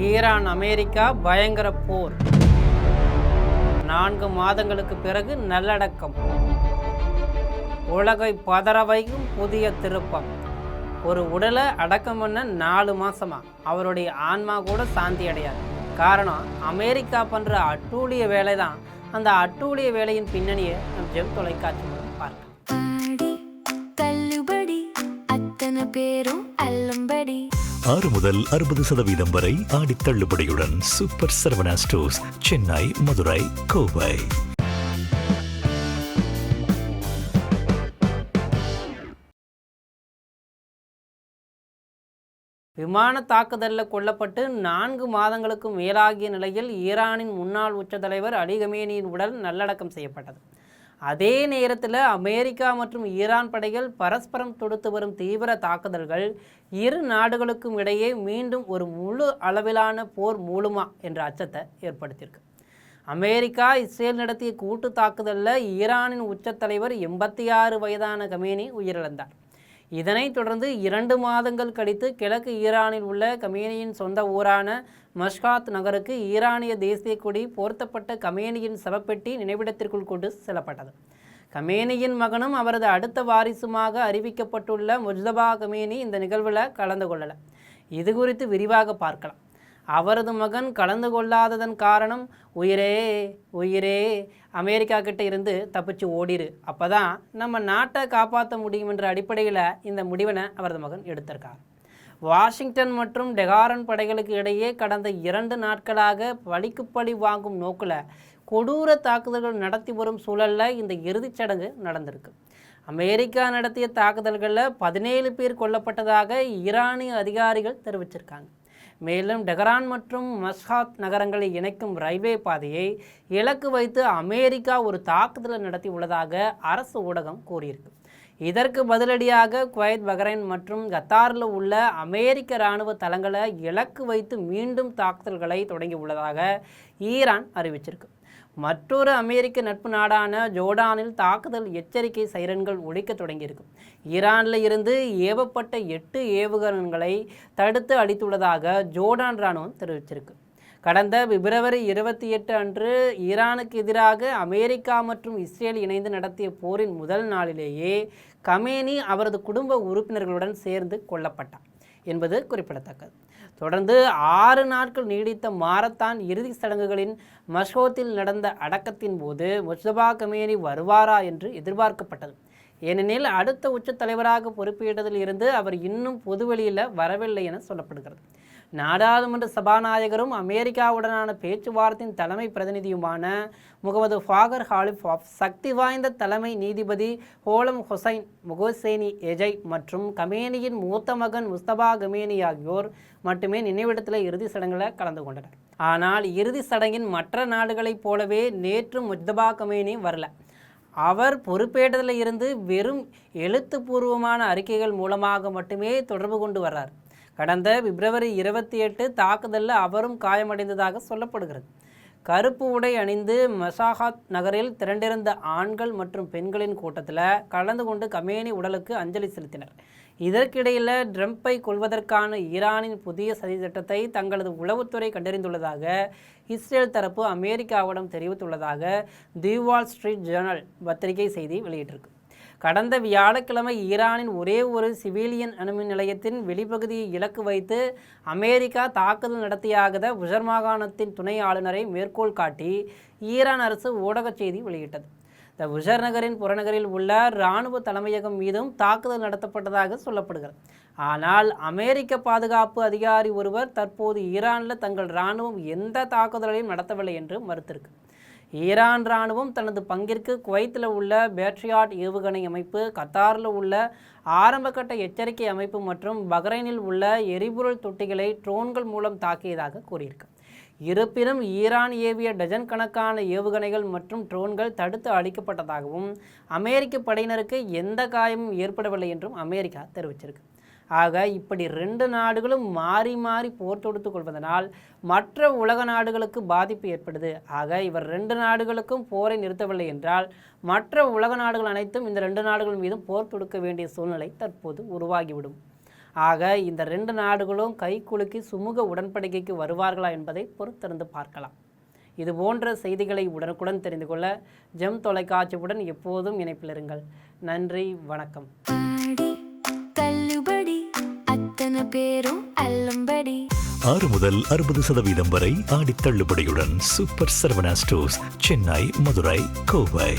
Iran America பயங்கர போர். 4 மாதங்களுக்கு பிறகு நல்லடக்கம். உலகை பதற வைக்கும் புதிய திருப்பம். ஒரு உடலை அடக்கம் பண்ண 4 மாசமா அவருடைய ஆன்மா கூட சாந்தி அடையாது. காரணம், அமெரிக்கா பண்ணுற அட்டூழிய வேலை தான். அந்த அட்டூழிய வேலையின் பின்னணியை நம் ஜெம் தொலைக்காட்சி மூலம் பார்க்கலாம். பேரும் அல்லம்படி 6 முதல் 60% வரை ஆடி தள்ளுபடியுடன் சூப்பர் சரவணா ஸ்டோர்ஸ், சென்னை, மதுரை, கோவை. விமான தாக்குதலில் கொல்லப்பட்டு 4 மாதங்களுக்கு மேலாகிய நிலையில் ஈரானின் முன்னாள் உச்ச தலைவர் அலி கமேனியின் உடல் நல்லடக்கம் செய்யப்பட்டது. அதே நேரத்தில் அமெரிக்கா மற்றும் ஈரான் படைகள் பரஸ்பரம் தொடுத்து வரும் தீவிர தாக்குதல்கள் இரு நாடுகளுக்கும் இடையே மீண்டும் ஒரு முழு அளவிலான போர் மூலுமா என்ற அச்சத்தை ஏற்படுத்தியிருக்கு. அமெரிக்கா இஸ்ரேல் நடத்திய கூட்டு தாக்குதலில் ஈரானின் உச்ச தலைவர் 86 வயதான கமேனி உயிரிழந்தார். இதனைத் தொடர்ந்து 2 மாதங்கள் கழித்து கிழக்கு ஈரானில் உள்ள கமேனியின் சொந்த ஊரான மஷ்காத் நகருக்கு ஈரானிய தேசிய கொடி போர்த்தப்பட்ட கமேனியின் சவப்பெட்டி நினைவிடத்திற்குள் கொண்டு செல்லப்பட்டது. கமேனியின் மகனும் அவரது அடுத்த வாரிசுமாக அறிவிக்கப்பட்டுள்ள முஜ்தபா கமேனி இந்த நிகழ்வில் கலந்து கொள்ளலை. இது குறித்து விரிவாக பார்க்கலாம். அவரது மகன் கலந்து கொள்ளாததன் காரணம், உயிரே உயிரே அமெரிக்கா கிட்ட இருந்து தப்பிச்சு ஓடிரு, அப்போ தான் நம்ம நாட்டை காப்பாற்ற முடியும் என்ற அடிப்படையில் இந்த முடிவினை அவரது மகன் எடுத்திருக்கார். வாஷிங்டன் மற்றும் டெஹரான் படைகளுக்கு இடையே கடந்த 2 நாட்களாக பழிக்கு பழி வாங்கும் நோக்கில் கொடூர தாக்குதல்கள் நடத்தி வரும் சூழலில் இந்த இறுதிச் சடங்கு நடந்திருக்கு. அமெரிக்கா நடத்திய தாக்குதல்களில் 17 பேர் கொல்லப்பட்டதாக ஈரானிய அதிகாரிகள் தெரிவிச்சிருக்காங்க. மேலும் டெஹரான் மற்றும் மஷ்காத் நகரங்களை இணைக்கும் ரயில்வே பாதையை இலக்கு வைத்து அமெரிக்கா ஒரு தாக்குதலை நடத்தி உள்ளதாக அரசு ஊடகம் கூறியிருக்கு. இதற்கு பதிலடியாக குவைத், பஹ்ரைன் மற்றும் கத்தாரில் உள்ள அமெரிக்க இராணுவ தளங்களை இலக்கு வைத்து மீண்டும் தாக்குதல்களை தொடங்கி உள்ளதாக ஈரான் அறிவிச்சிருக்கு. மற்றொரு அமெரிக்க நட்பு நாடான ஜோர்டானில் தாக்குதல் எச்சரிக்கை சைரன்கள் ஒலிக்க தொடங்கியிருக்கு. ஈரானில் இருந்து ஏவப்பட்ட 8 ஏவுகணைகளை தடுத்து அளித்துள்ளதாக ஜோர்டான் இராணுவம் தெரிவிச்சிருக்கு. கடந்த பிப்ரவரி 28 அன்று ஈரானுக்கு எதிராக அமெரிக்கா மற்றும் இஸ்ரேல் இணைந்து நடத்திய போரின் முதல் நாளிலேயே கமேனி அவரது குடும்ப உறுப்பினர்களுடன் சேர்ந்து கொல்லப்பட்டார் என்பது குறிப்பிடத்தக்கது. தொடர்ந்து 6 நாட்கள் நீடித்த மாரத்தான் இறுதி சடங்குகளின் மஷ்கோத்தில் நடந்த அடக்கத்தின் போது முஜ்தபா கமேனி வருவாரா என்று எதிர்பார்க்கப்பட்டது. ஏனெனில் அடுத்த உச்ச தலைவராக பொறுப்பேற்றதில் இருந்து அவர் இன்னும் பொதுவெளியில் வரவில்லை என சொல்லப்படுகிறது. நாடாளுமன்ற சபாநாயகரும் அமெரிக்காவுடனான பேச்சுவார்த்தையின் தலைமை பிரதிநிதியுமான முகமது ஃபாகர் ஹாலிஃப், சக்தி வாய்ந்த தலைமை நீதிபதி ஹோலம் ஹொசைன் முகோசேனி எஜை மற்றும் கமேனியின் மூத்த மகன் முஸ்தபா கமேனி ஆகியோர் மட்டுமே நினைவிடத்தில் இறுதி சடங்கில் கலந்து கொண்டனர். ஆனால் இறுதி சடங்கின் மற்ற நாடுகளைப் போலவே நேற்று முஜ்தபா கமேனி வரல. அவர் பொறுப்பேற்றதில் இருந்து வெறும் எழுத்துப்பூர்வமான அறிக்கைகள் மூலமாக மட்டுமே தொடர்பு கொண்டு வர்றார். கடந்த பிப்ரவரி 28 தாக்குதலில் அவரும் காயமடைந்ததாக சொல்லப்படுகிறது. கருப்பு உடை அணிந்து மஷாகாத் நகரில் திரண்டிருந்த ஆண்கள் மற்றும் பெண்களின் கூட்டத்தில் கலந்து கொண்டு கமேனி உடலுக்கு அஞ்சலி செலுத்தினர். இதற்கிடையில் ட்ரம்பை கொல்வதற்கான ஈரானின் புதிய சதி திட்டத்தை தங்களது உளவுத்துறை கண்டறிந்துள்ளதாக இஸ்ரேல் தரப்பு அமெரிக்காவிடம் தெரிவித்துள்ளதாக தி வால் ஸ்ட்ரீட் ஜேர்னல் பத்திரிகை செய்தி வெளியிட்டிருக்கு. கடந்த வியாழக்கிழமை ஈரானின் ஒரே ஒரு சிவிலியன் அணுமின் நிலையத்தின் வெளிப்பகுதியை இலக்கு வைத்து அமெரிக்கா தாக்குதல் நடத்தியாக உஷர் மாகாணத்தின் துணை ஆளுநரை மேற்கோள் காட்டி ஈரான் அரசு ஊடக செய்தி வெளியிட்டது. இந்த உஷர் நகரின் புறநகரில் உள்ள இராணுவ தலைமையகம் மீதும் தாக்குதல் நடத்தப்பட்டதாக சொல்லப்படுகிறது. ஆனால் அமெரிக்க பாதுகாப்பு அதிகாரி ஒருவர் தற்போது ஈரானில் தங்கள் இராணுவம் எந்த தாக்குதலையும் நடத்தவில்லை என்று மறுத்திருக்கு. ஈரான் இராணுவம் தனது பங்கிற்கு குவைத்தில் உள்ள பேட்ரியாட் ஏவுகணை அமைப்பு, கத்தாரில் உள்ள ஆரம்பகட்ட எச்சரிக்கை அமைப்பு மற்றும் பஹ்ரைனில் உள்ள எரிபொருள் தொட்டிகளை ட்ரோன்கள் மூலம் தாக்கியதாக கூறியிருக்கு. இருப்பினும் ஈரான் ஏவிய டஜன் கணக்கான ஏவுகணைகள் மற்றும் ட்ரோன்கள் தடுத்து அளிக்கப்பட்டதாகவும் அமெரிக்க படையினருக்கு எந்த காயமும் ஏற்படவில்லை என்றும் அமெரிக்கா தெரிவிச்சிருக்கு. ஆக இப்படி 2 நாடுகளும் மாறி மாறி போர் தொடுத்து கொள்வதனால் மற்ற உலக நாடுகளுக்கு பாதிப்பு ஏற்படுது. ஆக இவர் 2 நாடுகளுக்கும் போரை நிறுத்தவில்லை என்றால் மற்ற உலக நாடுகள் அனைத்தும் இந்த 2 நாடுகள் மீதும் போர் தொடுக்க வேண்டிய சூழ்நிலை தற்போது உருவாகிவிடும். ஆக இந்த 2 நாடுகளும் கைக்குலுக்கி சுமூக உடன்படிக்கைக்கு வருவார்களா என்பதை பொறுத்திருந்து பார்க்கலாம். இது போன்ற செய்திகளை உடனுக்குடன் தெரிந்து கொள்ள ஜெம் தொலைக்காட்சியுடன் எப்போதும் இணைப்பில் இருங்கள். நன்றி, வணக்கம். தள்ளுபடி அத்தனை பேரும் அள்ளும்படி 6 முதல் 60% வரை ஆடி தள்ளுபடியுடன் சூப்பர் சரவணா ஸ்டோர்ஸ், சென்னை, மதுரை, கோவை.